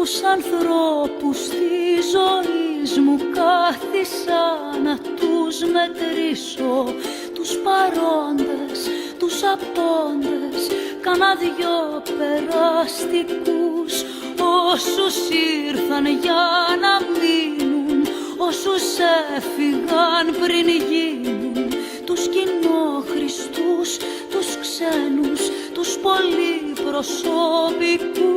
Τους ανθρώπους της ζωής μου κάθισα να τους μετρήσω, τους παρόντες, τους απόντες, κάνα δυο περαστικούς, όσους ήρθαν για να μείνουν, όσους έφυγαν πριν γίνουν, τους κοινόχρηστους, τους ξένους, τους πολυπροσωπικούς.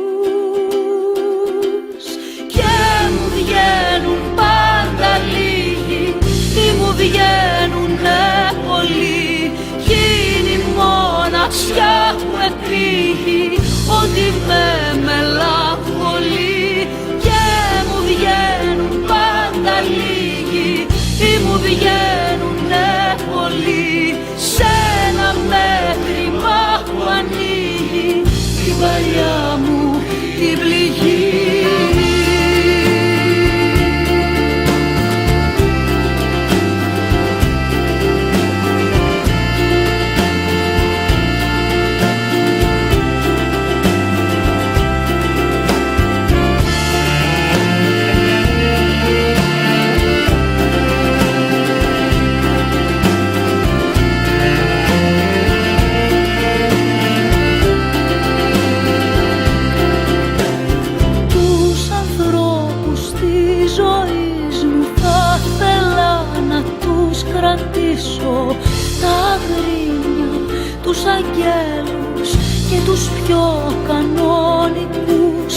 Και μου βγαίνουν πάντα λίγοι, ή μου βγαίνουνε πολλοί, κι είναι η μοναξιά που επήγει, ότι με μελαγχολεί. Και μου βγαίνουν πάντα λίγοι, ή μου βγαίνουνε πολλοί, σ' ένα μέτρημα που ανοίγει την παλιά μου την πληγή. Κρατήσω τα γρίνια, τους αγγέλους και τους πιο κανονικούς,